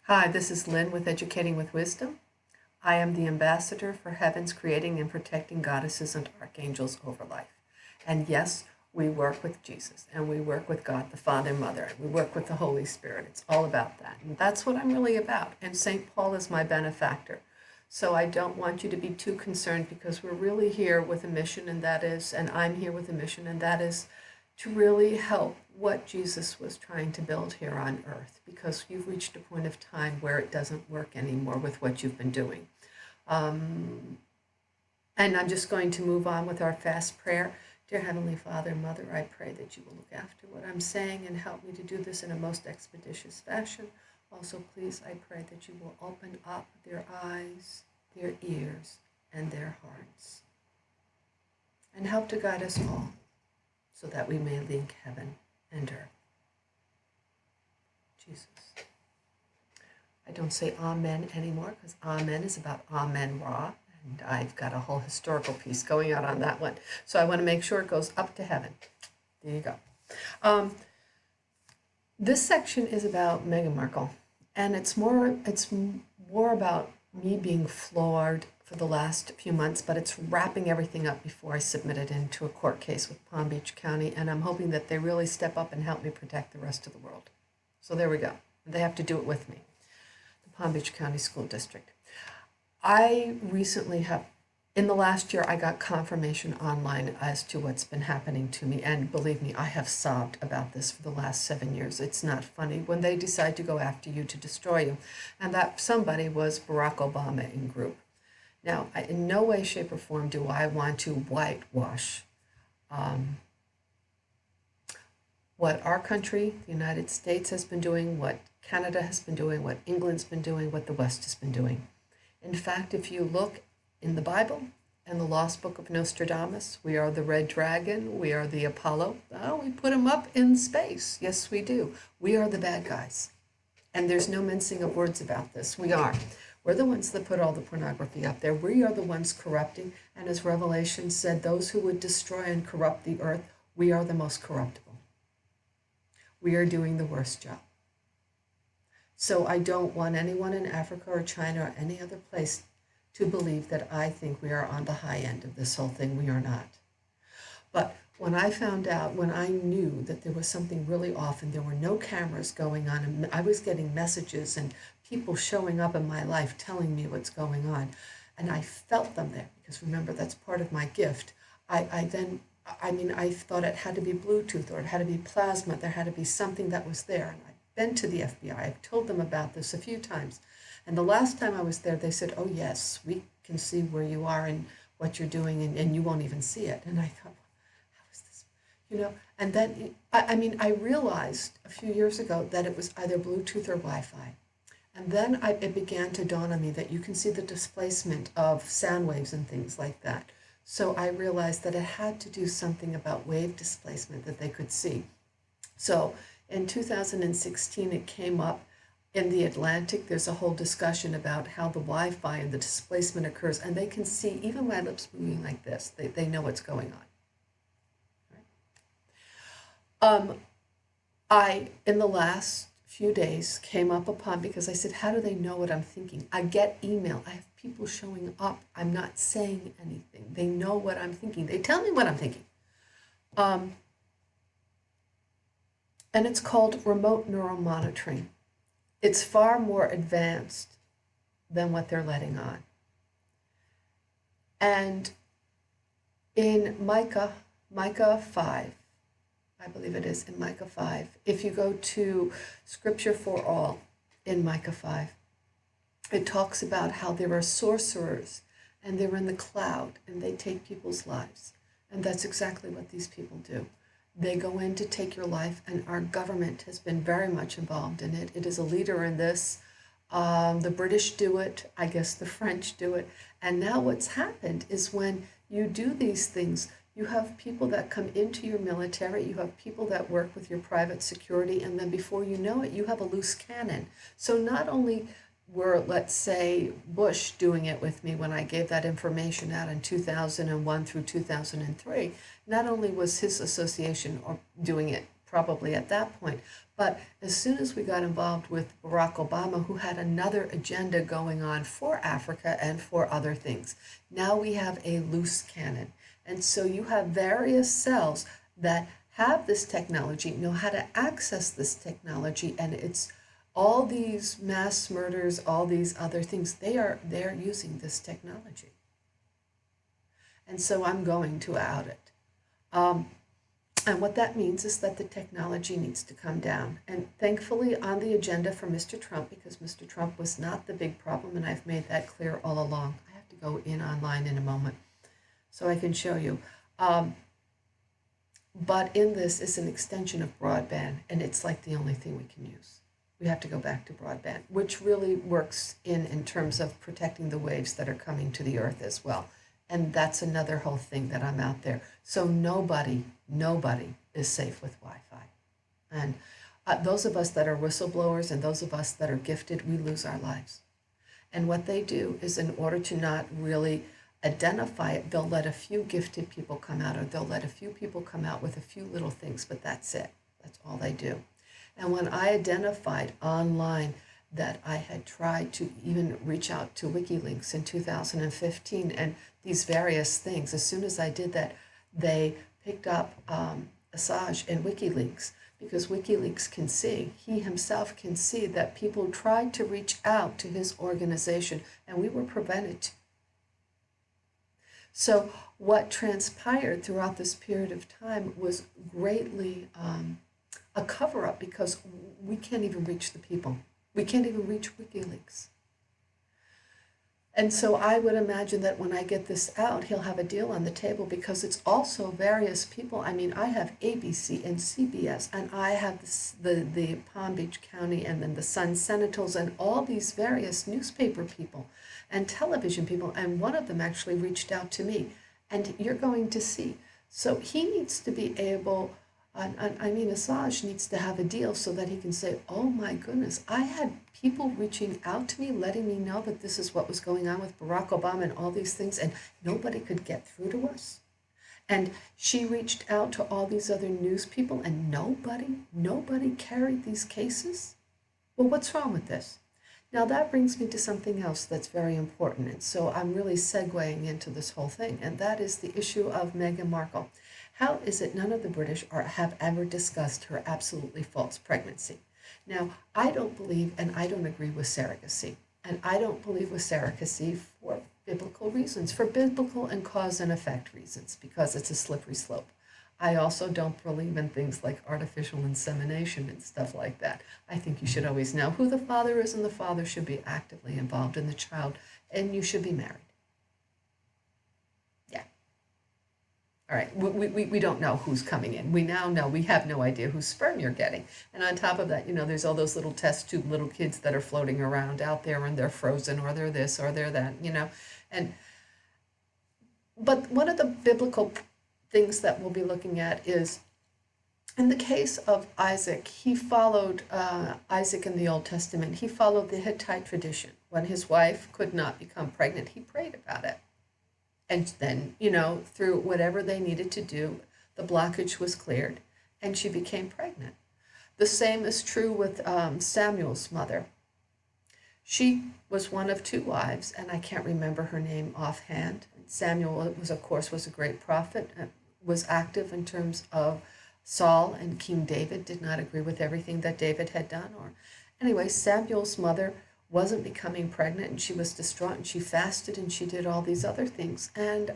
Hi, this is Lynn with Educating with Wisdom. I am the ambassador for heaven's creating and protecting goddesses and archangels over life. And yes, we work with Jesus and we work with God the Father, Mother, and we work with the Holy Spirit. It's all about that. And that's what I'm really about. And St. Paul is my benefactor. So I don't want you to be too concerned because we're really here with a mission, and that is, and I'm here with a mission, and that is to really help what Jesus was trying to build here on earth, because you've reached a point of time where it doesn't work anymore with what you've been doing. And I'm just going to move on with our fast prayer. Dear Heavenly Father, Mother, I pray that you will look after what I'm saying and help me to do this in a most expeditious fashion. Also, please, I pray that you will open up their eyes, their ears, and their hearts, and help to guide us all so that we may link heaven and earth. Jesus. I don't say amen anymore because amen is about Amen Ra, and I've got a whole historical piece going out on that one. So I want to make sure it goes up to heaven. There you go. This section is about Meghan Markle, and it's more about me being floored for the last few months, but it's wrapping everything up before I submit it into a court case with Palm Beach County, and I'm hoping that they really step up and help me protect the rest of the world. So there we go. They have to do it with me. The Palm Beach County School District. I recently in the last year, I got confirmation online as to what's been happening to me, and believe me, I have sobbed about this for the last 7 years. It's not funny when they decide to go after you to destroy you, and that somebody was Barack Obama in group. Now, in no way, shape, or form do I want to whitewash what our country, the United States, has been doing, what Canada has been doing, what England's been doing, what the West has been doing. In fact, if you look in the Bible and the Lost Book of Nostradamus, we are the red dragon, we are the Apollo. Oh, we put them up in space. Yes, we do. We are the bad guys. And there's no mincing of words about this. We are. We're the ones that put all the pornography up there. We are the ones corrupting. And as Revelation said, those who would destroy and corrupt the earth, we are the most corruptible. We are doing the worst job. So I don't want anyone in Africa or China or any other place to believe that I think we are on the high end of this whole thing. We are not. But when I found out, when I knew that there was something really off and there were no cameras going on, and I was getting messages and people showing up in my life telling me what's going on, and I felt them there, because remember, that's part of my gift. I thought it had to be Bluetooth, or it had to be plasma. There had to be something that was there. And I've been to the FBI. I've told them about this a few times. And the last time I was there, they said, oh, yes, we can see where you are and what you're doing, and you won't even see it. And I thought, how is this? And then, I realized a few years ago that it was either Bluetooth or Wi-Fi. And then it began to dawn on me that you can see the displacement of sound waves and things like that. So I realized that it had to do something about wave displacement that they could see. So in 2016, it came up in the Atlantic. There's a whole discussion about how the Wi-Fi and the displacement occurs, and they can see even my lips moving like this. They know what's going on. I, in the last few days, came up upon, because I said, how do they know what I'm thinking? I get email. I have people showing up. I'm not saying anything. They know what I'm thinking. They tell me what I'm thinking. And it's called remote neuromonitoring. It's far more advanced than what they're letting on. And in Micah 5, I believe it is in Micah 5, if you go to Scripture for All in Micah 5, it talks about how there are sorcerers and they're in the cloud and they take people's lives. And that's exactly what these people do. They go in to take your life, and our government has been very much involved in it. It is a leader in this. The British do it. I guess the French do it. And now what's happened is when you do these things, you have people that come into your military, you have people that work with your private security, and then before you know it, you have a loose cannon. So not only were, let's say, Bush doing it with me when I gave that information out in 2001 through 2003, not only was his association doing it probably at that point, But as soon as we got involved with Barack Obama, who had another agenda going on for Africa and for other things, now we have a loose cannon. And so you have various cells that have this technology, know how to access this technology, and it's all these mass murders, all these other things, they're using this technology. And so I'm going to out it. And what that means is that the technology needs to come down. And thankfully on the agenda for Mr. Trump, because Mr. Trump was not the big problem, and I've made that clear all along. I have to go in online in a moment so I can show you. But in this is an extension of broadband, and it's like the only thing we can use. We have to go back to broadband, which really works in terms of protecting the waves that are coming to the earth as well. And that's another whole thing that I'm out there. So nobody is safe with Wi-Fi. And those of us that are whistleblowers and those of us that are gifted, we lose our lives. And what they do is, in order to not really identify it, they'll let a few gifted people come out, or they'll let a few people come out with a few little things, but that's it. That's all they do. And when I identified online that I had tried to even reach out to WikiLeaks in 2015 and these various things, as soon as I did that, they picked up Assange and WikiLeaks, because WikiLeaks can see, he himself can see that people tried to reach out to his organization and we were prevented. So what transpired throughout this period of time was greatly a cover-up, because we can't even reach the people. We can't even reach WikiLeaks. And so I would imagine that when I get this out, he'll have a deal on the table, because it's also various people. I mean, I have ABC and CBS, and I have the Palm Beach County, and then the Sun Sentinels, and all these various newspaper people and television people. And one of them actually reached out to me, and you're going to see. So he needs to be able, I mean, Assange needs to have a deal so that he can say, oh my goodness, I had people reaching out to me, letting me know that this is what was going on with Barack Obama and all these things, and nobody could get through to us. And she reached out to all these other news people, and nobody carried these cases. Well, what's wrong with this? Now that brings me to something else that's very important, and so I'm really segueing into this whole thing, and that is the issue of Meghan Markle. How is it none of the British have ever discussed her absolutely false pregnancy? Now, I don't believe and I don't agree with surrogacy. And I don't believe with surrogacy for biblical reasons, for biblical and cause and effect reasons, because it's a slippery slope. I also don't believe in things like artificial insemination and stuff like that. I think you should always know who the father is, and the father should be actively involved in the child, and you should be married. All right, we don't know who's coming in. We now know, we have no idea whose sperm you're getting. And on top of that, you know, there's all those little test tube little kids that are floating around out there, and they're frozen, or they're this, or they're that, you know. But one of the biblical things that we'll be looking at is, in the case of Isaac, he followed, Isaac in the Old Testament, he followed the Hittite tradition. When his wife could not become pregnant, he prayed about it. And then, you know, through whatever they needed to do, the blockage was cleared and she became pregnant. The same is true with Samuel's mother. She was one of two wives, and I can't remember her name offhand. Samuel was, of course, was a great prophet, was active in terms of Saul, and King David did not agree with everything that David had done. Or anyway, Samuel's mother wasn't becoming pregnant, and she was distraught, and she fasted, and she did all these other things, and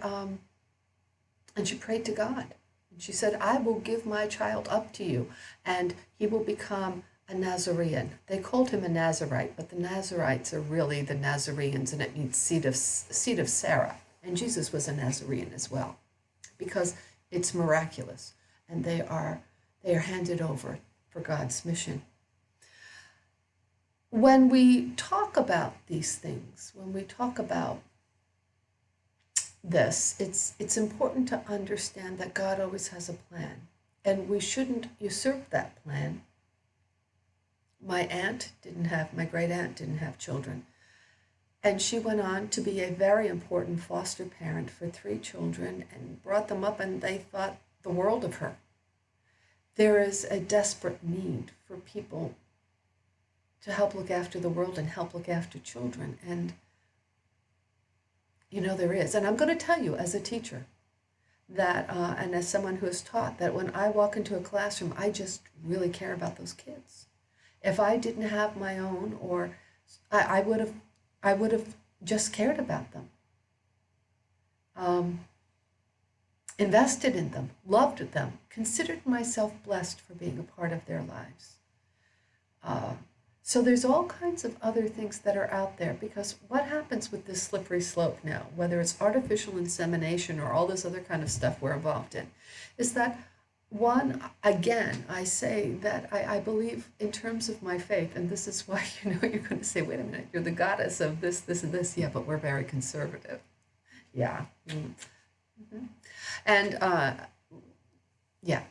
she prayed to God. And she said, I will give my child up to you, and he will become a Nazarene. They called him a Nazarite, but the Nazarites are really the Nazareans, and it means seed of Sarah. And Jesus was a Nazarene as well, because it's miraculous, and they are handed over for God's mission. When we talk about these things, when we talk about this, it's important to understand that God always has a plan, and we shouldn't usurp that plan. My great aunt didn't have children, and she went on to be a very important foster parent for 3 children and brought them up, and they thought the world of her. There is a desperate need for people to help look after the world and help look after children. And, there is. And I'm going to tell you as a teacher that, and as someone who has taught, that when I walk into a classroom, I just really care about those kids. If I didn't have my own, or I would have just cared about them, invested in them, loved them, considered myself blessed for being a part of their lives. So there's all kinds of other things that are out there, because what happens with this slippery slope now, whether it's artificial insemination or all this other kind of stuff we're involved in, is that one, again, I say that I believe in terms of my faith, and this is why, you're going to say, wait a minute, you're the goddess of this, this, and this. Yeah, but we're very conservative. Yeah. Mm-hmm. And yeah.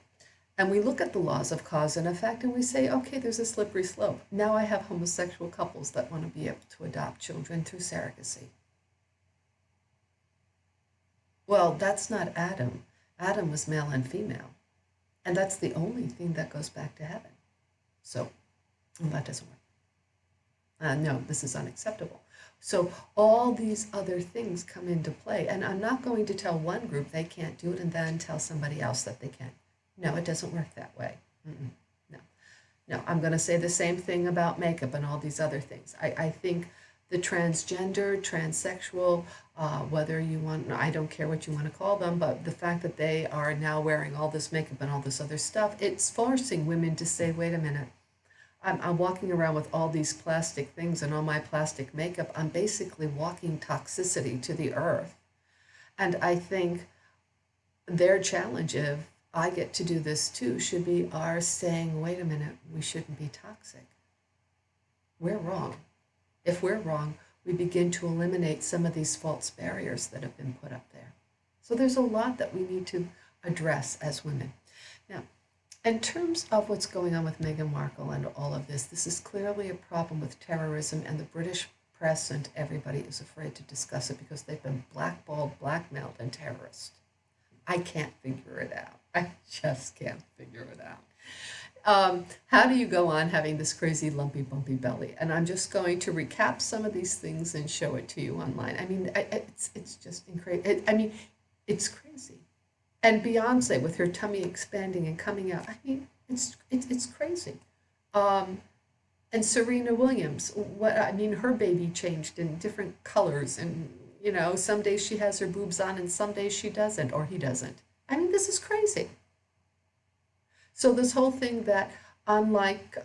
And we look at the laws of cause and effect and we say, okay, there's a slippery slope. Now I have homosexual couples that want to be able to adopt children through surrogacy. Well, that's not Adam. Adam was male and female. And that's the only thing that goes back to heaven. So, well, that doesn't work. No, this is unacceptable. So all these other things come into play. And I'm not going to tell one group they can't do it and then tell somebody else that they can. No, it doesn't work that way. No, I'm going to say the same thing about makeup and all these other things. I think the transgender, transsexual, whether you want, I don't care what you want to call them, but the fact that they are now wearing all this makeup and all this other stuff, it's forcing women to say, wait a minute, I'm walking around with all these plastic things and all my plastic makeup. I'm basically walking toxicity to the earth. And I think their challenge, if I get to do this too, should be our saying, wait a minute, we shouldn't be toxic. We're wrong. If we're wrong, we begin to eliminate some of these false barriers that have been put up there. So there's a lot that we need to address as women. Now, in terms of what's going on with Meghan Markle and all of this is clearly a problem with terrorism, and the British press and everybody is afraid to discuss it because they've been blackballed, blackmailed, and terrorist. I can't figure it out. I just can't figure it out. How do you go on having this crazy lumpy, bumpy belly? And I'm just going to recap some of these things and show it to you online. I mean, it's just incredible. I mean, it's crazy. And Beyonce with her tummy expanding and coming out. I mean, it's crazy. And Serena Williams, her baby changed in different colors, and some days she has her boobs on and some days she doesn't, or he doesn't. I mean, this is crazy. So this whole thing that, unlike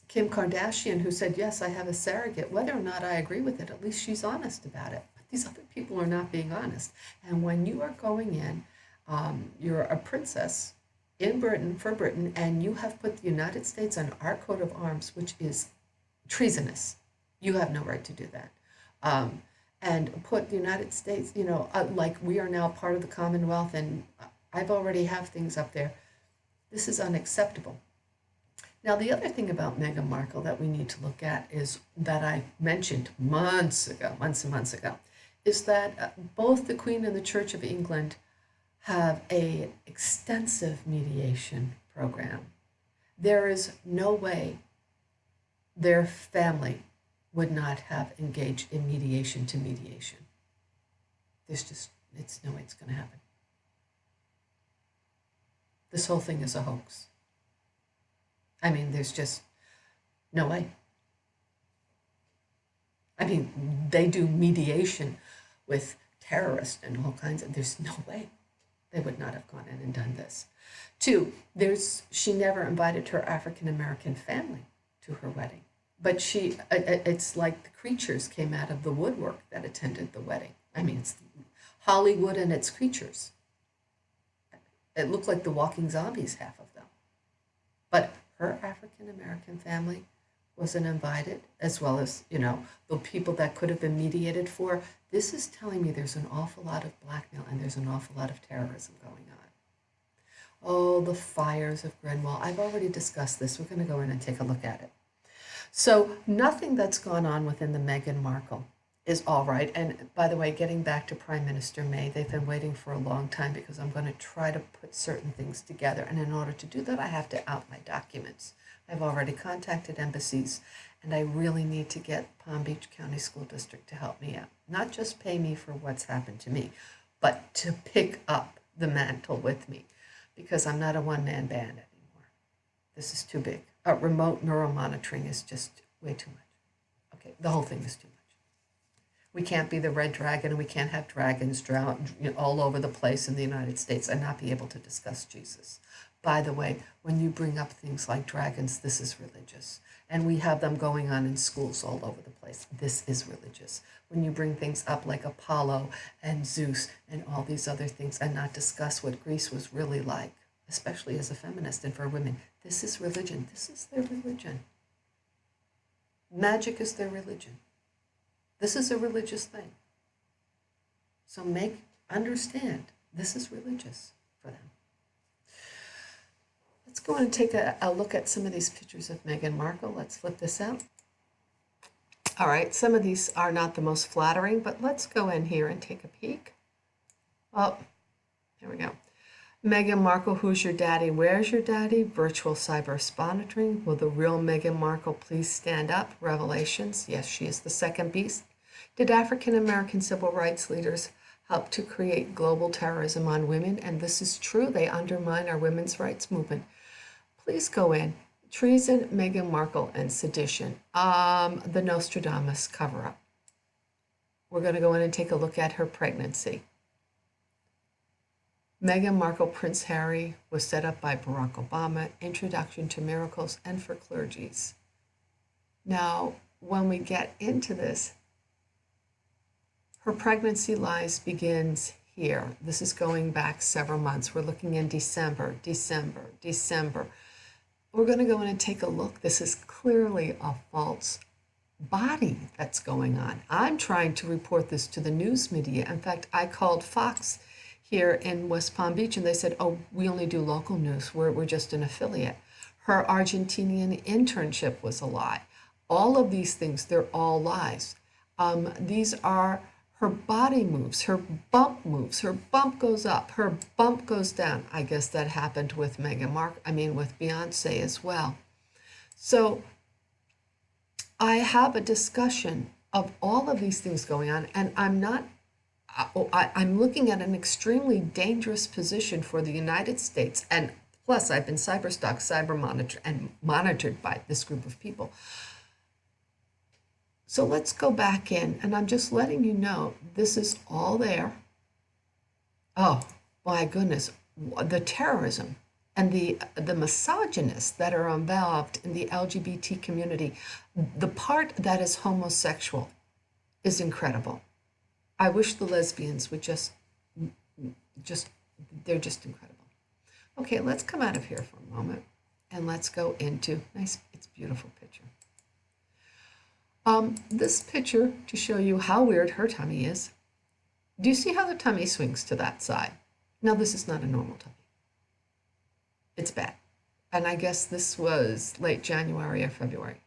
Kim Kardashian, who said, yes, I have a surrogate, whether or not I agree with it, at least she's honest about it. But these other people are not being honest. And when you are going in, you're a princess in Britain, for Britain, and you have put the United States on our coat of arms, which is treasonous. You have no right to do that. And put the United States, like we are now part of the Commonwealth, and I've already have things up there. This is unacceptable. Now, the other thing about Meghan Markle that we need to look at is that I mentioned months and months ago, is that both the Queen and the Church of England have an extensive mediation program. There is no way their family would not have engaged in mediation to mediation. It's no way it's going to happen. This whole thing is a hoax. I mean, there's just no way. I mean, they do mediation with terrorists and all kinds of, there's no way they would not have gone in and done this. Two, she never invited her African-American family to her wedding. But it's like the creatures came out of the woodwork that attended the wedding. I mean, it's Hollywood and its creatures. It looked like the walking zombies, half of them. But her African-American family wasn't invited, as well as, the people that could have been mediated for. This is telling me there's an awful lot of blackmail and there's an awful lot of terrorism going on. Oh, the fires of Grenwell. I've already discussed this. We're going to go in and take a look at it. So nothing that's gone on within the Meghan Markle is all right. And by the way, getting back to Prime Minister May, they've been waiting for a long time because I'm going to try to put certain things together. And in order to do that, I have to out my documents. I've already contacted embassies, and I really need to get Palm Beach County School District to help me out. Not just pay me for what's happened to me, but to pick up the mantle with me, because I'm not a one-man band anymore. This is too big. Remote neuromonitoring is just way too much. Okay, the whole thing is too much. We can't be the red dragon, and we can't have dragons drown all over the place in the United States and not be able to discuss Jesus. By the way, when you bring up things like dragons, this is religious. And we have them going on in schools all over the place. This is religious. When you bring things up like Apollo and Zeus and all these other things and not discuss what Greece was really like, especially as a feminist and for women, this is religion. This is their religion. Magic is their religion. This is a religious thing. So understand, this is religious for them. Let's go and take a look at some of these pictures of Meghan Markle. Let's flip this out. All right, some of these are not the most flattering, but let's go in here and take a peek. Oh, here we go. Meghan Markle, who's your daddy? Where's your daddy? Virtual cyber monitoring. Will the real Meghan Markle please stand up? Revelations. Yes, she is the second beast. Did African American civil rights leaders help to create global terrorism on women? And this is true. They undermine our women's rights movement. Please go in. Treason, Meghan Markle, and sedition. The Nostradamus cover-up. We're going to go in and take a look at her pregnancy. Meghan Markle, Prince Harry was set up by Barack Obama. Introduction to miracles and for clergies. Now, when we get into this, her pregnancy lies begins here. This is going back several months. We're looking in December. We're going to go in and take a look. This is clearly a false body that's going on. I'm trying to report this to the news media. In fact, I called Fox here in West Palm Beach, and they said, oh, we only do local news. We're just an affiliate. Her Argentinian internship was a lie. All of these things, they're all lies. These are her body moves, her bump moves, her bump goes up, her bump goes down. I guess that happened with with Beyonce as well. So I have a discussion of all of these things going on, and I'm looking at an extremely dangerous position for the United States, and plus I've been cyberstalked, cyber monitored, and monitored by this group of people. So let's go back in, and I'm just letting you know this is all there. Oh, my goodness, the terrorism and the misogynists that are involved in the LGBT community, the part that is homosexual is incredible. I wish the lesbians would they're just incredible. Okay, let's come out of here for a moment, and let's go into, it's a beautiful picture. This picture to show you how weird her tummy is. Do you see how the tummy swings to that side? Now, this is not a normal tummy. It's bad. And I guess this was late January or February.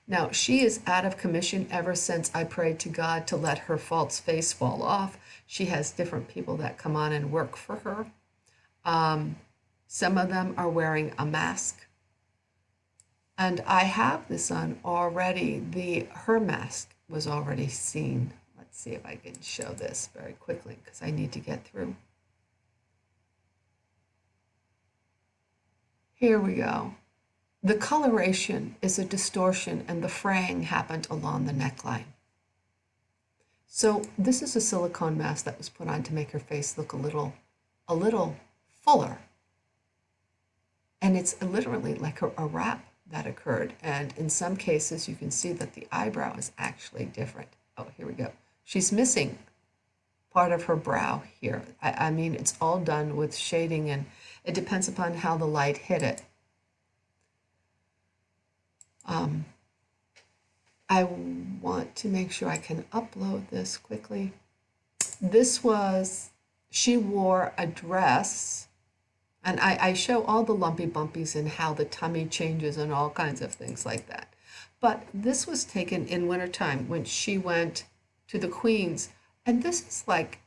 Now, she is out of commission ever since I prayed to God to let her false face fall off. She has different people that come on and work for her. Some of them are wearing a mask. And I have this on already. Her mask was already seen. Let's see if I can show this very quickly because I need to get through. Here we go. The coloration is a distortion, and the fraying happened along the neckline. So this is a silicone mask that was put on to make her face look a little fuller. And it's literally like a wrap that occurred. And in some cases, you can see that the eyebrow is actually different. Oh, here we go. She's missing part of her brow here. I mean, it's all done with shading, and it depends upon how the light hit it. I want to make sure I can upload this quickly. She wore a dress, and I show all the lumpy bumpies and how the tummy changes and all kinds of things like that. But this was taken in wintertime when she went to the queens. And this is like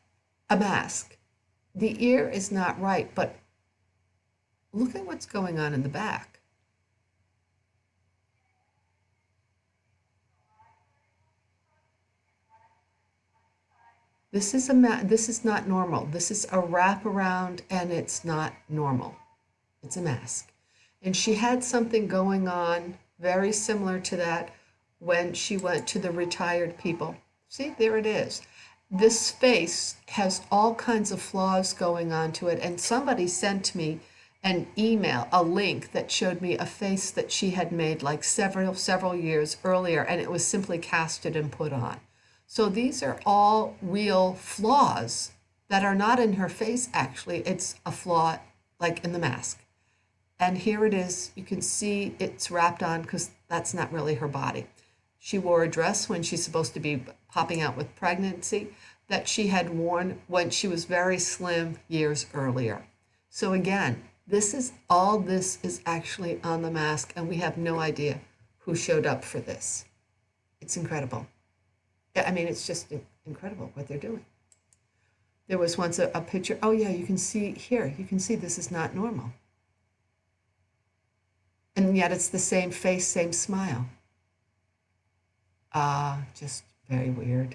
a mask. The ear is not right, but look at what's going on in the back. This is not normal. This is a wraparound, and it's not normal. It's a mask. And she had something going on very similar to that when she went to the retired people. See, there it is. This face has all kinds of flaws going on to it. And somebody sent me an email, a link that showed me a face that she had made like several years earlier, and it was simply casted and put on. So these are all real flaws that are not in her face, actually. It's a flaw like in the mask. And here it is. You can see it's wrapped on because that's not really her body. She wore a dress when she's supposed to be popping out with pregnancy that she had worn when she was very slim years earlier. So again, this is actually on the mask, and we have no idea who showed up for this. It's incredible. I mean, it's just incredible what they're doing. There was once a picture. Oh yeah, you can see here. You can see this is not normal. And yet it's the same face, same smile. Just very weird.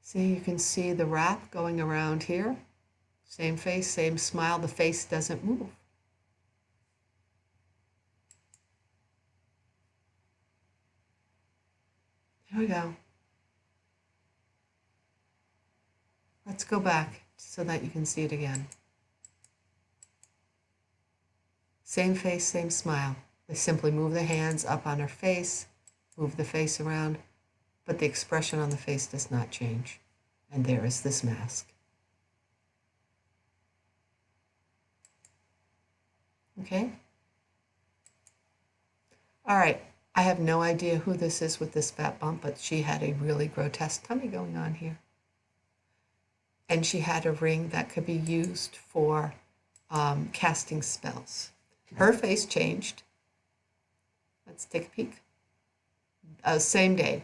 See, you can see the wrap going around here. Same face, same smile. The face doesn't move. Here we go. Let's go back so that you can see it again. Same face, same smile. They simply move the hands up on her face, move the face around, but the expression on the face does not change. And there is this mask. Okay? All right. I have no idea who this is with this fat bump, but she had a really grotesque tummy going on here. And she had a ring that could be used for casting spells. Her face changed. Let's take a peek. Same day.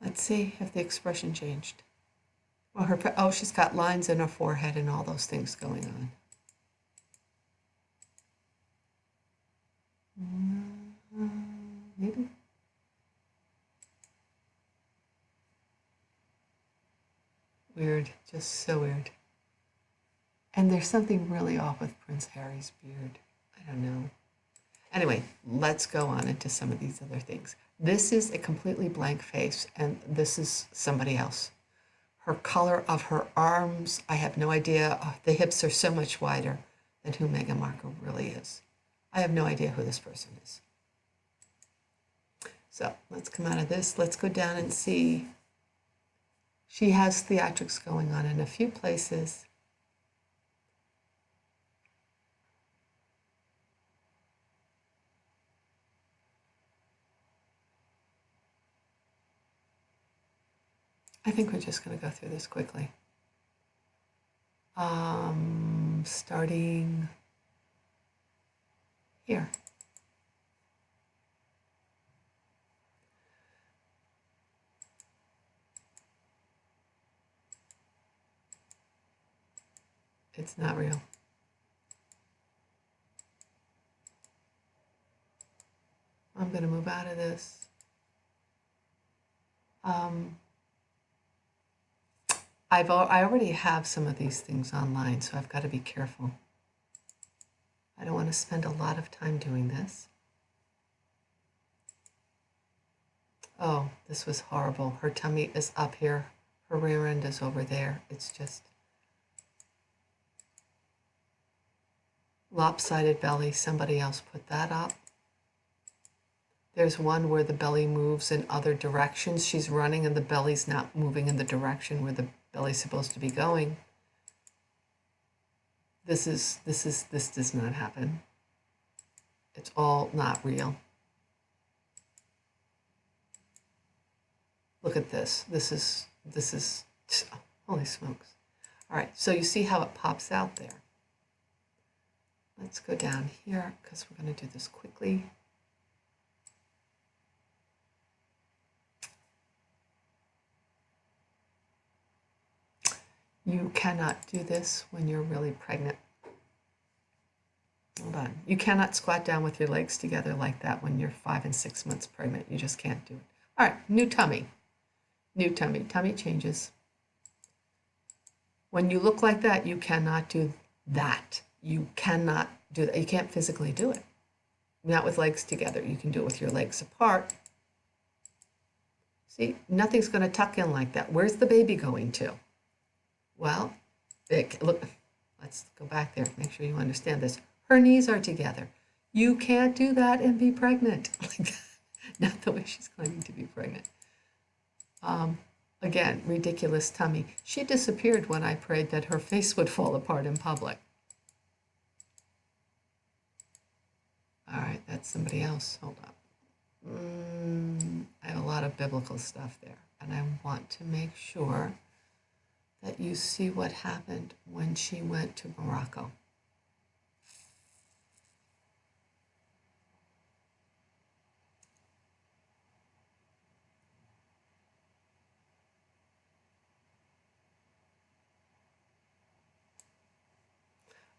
Let's see if the expression changed. Well, she's got lines in her forehead and all those things going on. Maybe. Weird, just so weird. And there's something really off with Prince Harry's beard. I don't know. Anyway, let's go on into some of these other things. This is a completely blank face, and this is somebody else. Her color of her arms, I have no idea. The hips are so much wider than who Meghan Markle really is. I have no idea who this person is. So let's come out of this. Let's go down and see. She has theatrics going on in a few places. I think we're just going to go through this quickly. Starting here. It's not real. I'm going to move out of this. I already have some of these things online, so I've got to be careful. I don't want to spend a lot of time doing this. Oh, this was horrible. Her tummy is up here. Her rear end is over there. It's just lopsided belly. Somebody else put that up. There's one where the belly moves in other directions. She's running and the belly's not moving in the direction where the belly's supposed to be going. This does not happen. It's all not real. Look at this. This is, holy smokes. All right, so you see how it pops out there. let's go down here because we're going to do this quickly. You cannot do this when you're really pregnant. Hold on. You cannot squat down with your legs together like that when you're 5 and 6 months pregnant. You just can't do it. All right, new tummy. New tummy. Tummy changes. When you look like that, you cannot do that. You cannot do that. You can't physically do it. Not with legs together. You can do it with your legs apart. See, nothing's going to tuck in like that. Where's the baby going to? Well, look, let's go back there. Make sure you understand this. Her knees are together. You can't do that and be pregnant. Like that. Not the way she's claiming to be pregnant. Again, ridiculous tummy. She disappeared when I prayed that her face would fall apart in public. All right, that's somebody else. Hold up. I have a lot of biblical stuff there, and I want to make sure that you see what happened when she went to Morocco.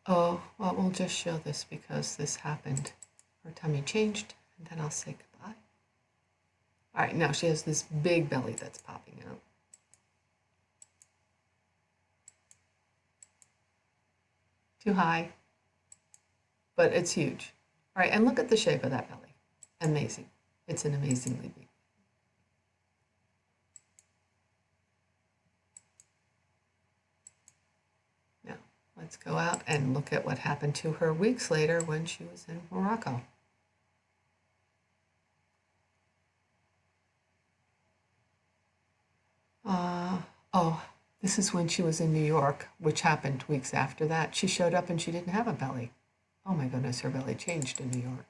Oh, well, we'll just show this because this happened. Her tummy changed, and then I'll say goodbye. All right, now she has this big belly that's popping out. Too high, but it's huge. All right, and look at the shape of that belly. Amazing. It's an amazingly big. Now, let's go out and look at what happened to her weeks later when she was in Morocco. Oh, this is when she was in New York, which happened weeks after that. She showed up and she didn't have a belly. Oh my goodness, her belly changed in New York.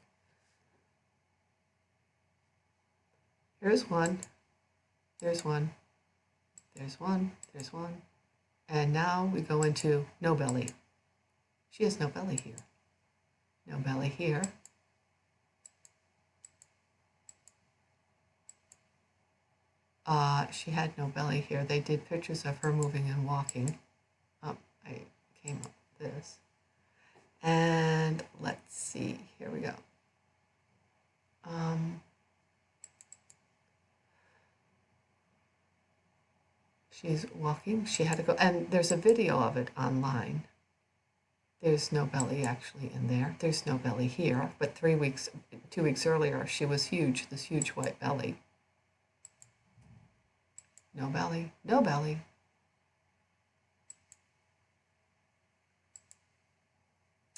Here's one. There's one. There's one. There's one. And now we go into no belly. She has no belly here. No belly here. She had no belly here. They did pictures of her moving and walking. I came up with this. And let's see, here we go. She's walking. She had to go, and there's a video of it online. There's no belly actually in there. There's no belly here, but 2 weeks earlier, she was huge, this huge white belly. No belly, no belly.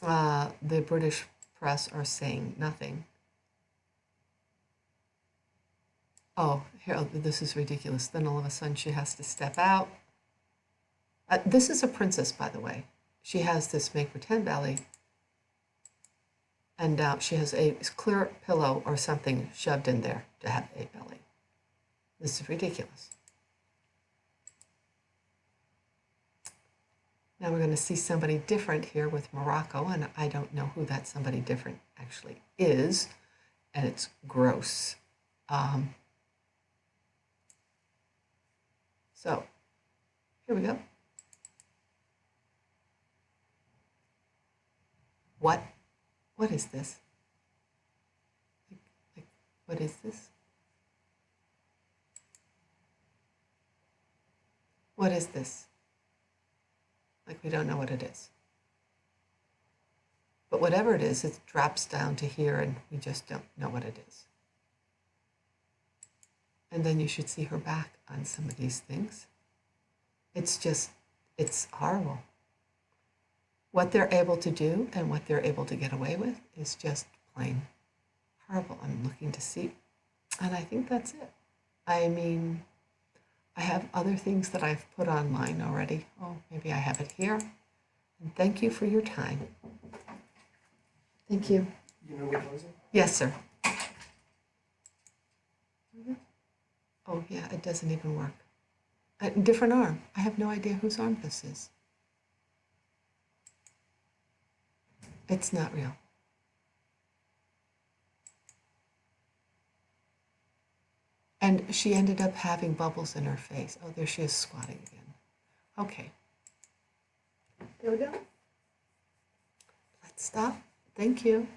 The British press are saying nothing. Oh, here, this is ridiculous. Then all of a sudden she has to step out. This is a princess, by the way. She has this make pretend belly. And she has a clear pillow or something shoved in there to have a belly. This is ridiculous. Now we're going to see somebody different here with Morocco, and I don't know who that somebody different actually is, and it's gross. So here we go. What is this? What is this? What is this? Like, we don't know what it is. But whatever it is, it drops down to here and we just don't know what it is. And then you should see her back on some of these things. It's horrible. What they're able to do and what they're able to get away with is just plain horrible. I'm looking to see, and I think that's it. I mean, I have other things that I've put online already. Oh, maybe I have it here. And thank you for your time. Thank you. You know what was it? Yes, sir. Oh, yeah, it doesn't even work. A different arm. I have no idea whose arm this is. It's not real. And she ended up having bubbles in her face. Oh, there she is squatting again. Okay. There we go. Let's stop. Thank you.